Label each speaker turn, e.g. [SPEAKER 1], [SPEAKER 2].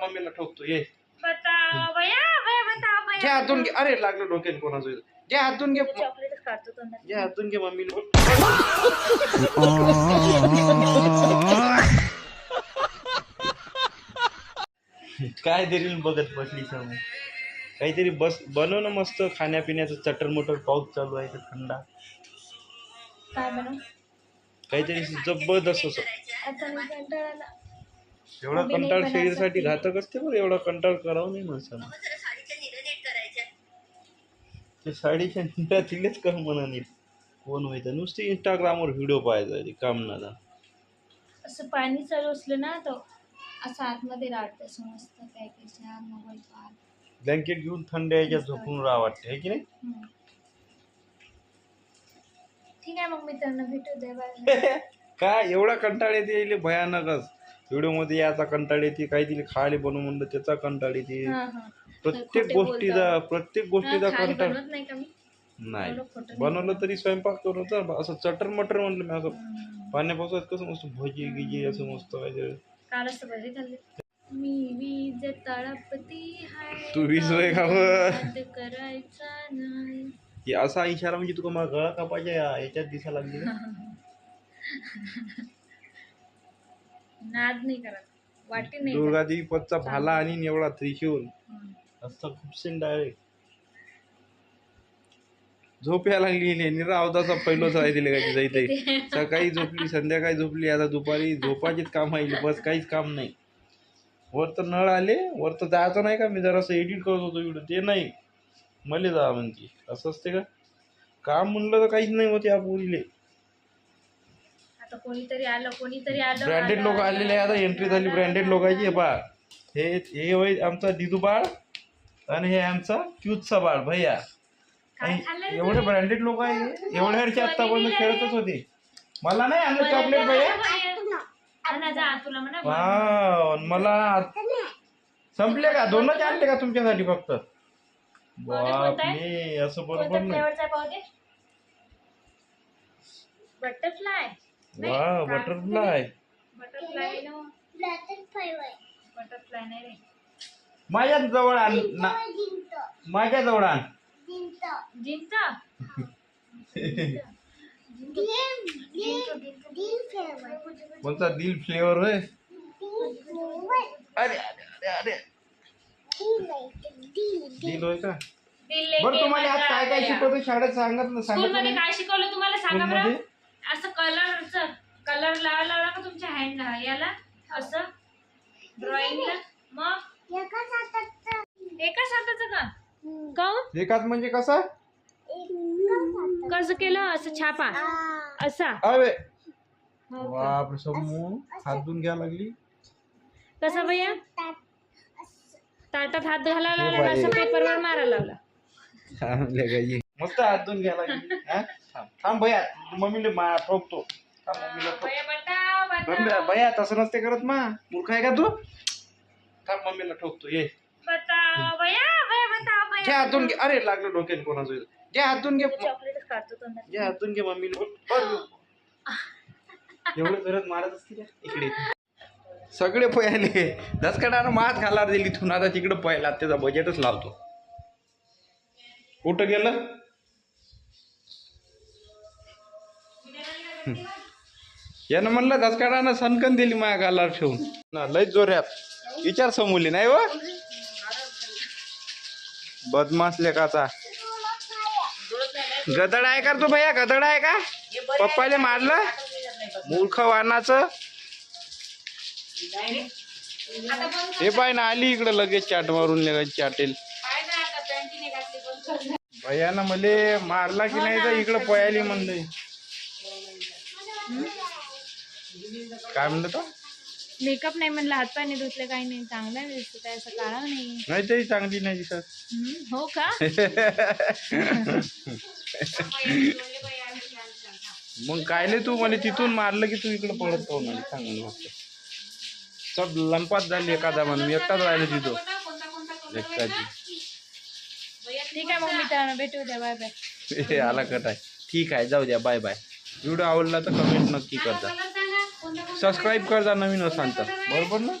[SPEAKER 1] मम्मीला ठोकतो ये
[SPEAKER 2] बताओ भैया भैया बताओ भैया
[SPEAKER 1] घे हातून घे. अरे लागलं डोक्यात कोणाचं घे हातून घे
[SPEAKER 2] चॉकलेट काढतो तोंडात.
[SPEAKER 1] घे हातून घे मम्मीला. काय तरी बघत बसली समोर काहीतरी बस बनव ना मस्त खाण्यापिण्याचं चटर मोटर पाऊस चालू आहे थंडा
[SPEAKER 2] काय बनव
[SPEAKER 1] काहीतरी जबरदस्त असं
[SPEAKER 2] आता मी कंटाळाला.
[SPEAKER 1] एवढा कंटाळ शरीरासाठी घातक असते बरं एवढा कंटाळ करावं नाही माणसानं. ते साडीच्या निरा तिलेच कर म्हणा नीट कोण व्हायचं नुसते इंस्टाग्रामवर व्हिडिओ पाहायचा काम ना
[SPEAKER 2] असं पाणी चालू असलं ना तो असं आतमध्ये राहतं असं मस्त काय काय मोबाईल पाहत.
[SPEAKER 1] ब्लँकेट घेऊन थंड याच्यात झोपून राहा वाटते है की नाही.
[SPEAKER 2] ठीक आहे मग मित्रांनो भेटू दे बाय.
[SPEAKER 1] काय एवढा कंटाळ येते भयानकच व्हिडिओ मध्ये याचा कंटाळ येते काहीतरी खायला बनवून म्हणलं त्याचा कंटाळ येते प्रत्येक गोष्टीचा कंटाळ नाही बनवलं तरी स्वयंपाक करून असं चटर मटर म्हणलं मी असं पाण्यापासून कसं मस्त भजी गिजी असं मस्त पाहिजे.
[SPEAKER 2] काल असं भजी खाल्ली मी वीज तळपती हाय
[SPEAKER 1] तू वीज होय का
[SPEAKER 2] करायचा नाही
[SPEAKER 1] असा इशारा म्हणजे तुका मला गळा कापायच्या याच्यात दिसा लागली
[SPEAKER 2] नाद नाही करत वाटी नाही.
[SPEAKER 1] दुर्गादेवी पदचा भाला आणि एवढा त्रिशूल असं खूप सीन डायरेक्ट झोप यायला लागली निरा अवताचा पहिलोच आहे दिले काय जायचंय सकाळी झोपली संध्याकाळी झोपली आता दुपारी झोपाचीच काम आहे बस काहीच काम नाही. वर तर नळ आले वर तर जायचं नाही का मी जरासं एडिट करत होतो व्हिडिओ ते नाही मले जा म्हणते असं असते का काम म्हणलं तर काहीच नाही होते या पोरीले.
[SPEAKER 2] आता कोणीतरी आलं
[SPEAKER 1] ब्रँडेड लोक आलेले आहे आता एंट्री झाली ब्रँडेड लोकांची बा हे होय आमचा दिदू बाळ आणि हे आमचा क्यूटचा बाळ भैया एवढे ब्रँडेड लोक आहे एवढ्या वर्षी आतापर्यंत खेळतच होते. मला नाही आणलं चॉकलेट भैया मला संपले का दोनच आणले का तुमच्यासाठी फक्त बापरे असं बरोबर नाही.
[SPEAKER 2] बटरफ्लाय
[SPEAKER 1] वा बटरफ्लाय
[SPEAKER 2] नाही रे
[SPEAKER 1] माझ्या जवळ आण माझ्या जवळ आण
[SPEAKER 2] जिंता
[SPEAKER 1] कोणता दिल फ्लेवर होय. अरे अरे अरे दिल होय का बरं तुम्हाला आज काय काय शिकवतो शाळेत सांगत ना
[SPEAKER 2] स्कूल मध्ये काय शिकवलं तुम्हाला सांगा बरं. असं कलर लावायला का तुमच्या हँडला याला असं ड्रॉइंगला मग एकाच हाताचं का काऊन
[SPEAKER 1] एकाच म्हणजे कसं
[SPEAKER 2] कसं केलं असं छापा असा
[SPEAKER 1] अरे बापरे समू हात धुवून घ्या लागली
[SPEAKER 2] कसं भैया ताटात हात घालायला लावला असं पेपरवर मारायला लावला
[SPEAKER 1] मस्त हात धुवून घ्या लागली थांब भैया मम्मीला ठोकतो भैया तसं नसते करत मा मूर्ख आहे का तू थांब मम्मीला ठोकतो ये घे हातून घे. अरे लागलं डोक्यात कोणाचं घे हातून घे
[SPEAKER 2] चॉकलेट काढतो तोंडात.
[SPEAKER 1] घे हातून घे मम्मीला एवढं करत मारत असते इकडे सगळे पयाले धसकडानं मात घाला दिली इथून आता तिकडं पहिला त्याचा बजेटच लावतो. कुठं गेलं यानं म्हणलं धसकडानं सनकन दिली माया गालावर ठेवून लय जोऱ्यात विचार समोली नाही व बदमाश लेकाचा गदड आहे का तू भैया गदड आहे का पप्पाले मारलं मूर्ख वानाचं. हे पाय ना आली इकडं लगेच चाट मारून लगेच चाटेल भैयानं मले मारला की नाही तर इकडं पयाली म्हणले काय म्हणलं तो
[SPEAKER 2] मेकअप नाही म्हणलं हातपाय नाही धुतले काही नाही चांगला दिसत असं काळा
[SPEAKER 1] नाही तरी चांगली नाही दिसत
[SPEAKER 2] हो का
[SPEAKER 1] मग कायले तू मला तिथून मारलं की तू इकडं पळत पाहून आली सांग सब लंपात झाली एखादा म्हणून एकटाच राहिलो तिथं एकटाची.
[SPEAKER 2] ठीक आहे मग मित्रांनो भेटू द्या बाय बाय.
[SPEAKER 1] आला कट आहे ठीक आहे जाऊ द्या बाय बाय. व्हिडिओ आवडला तर कमेंट नक्की करता सबस्क्राईब करता नवीन असाल तर बरोबर ना.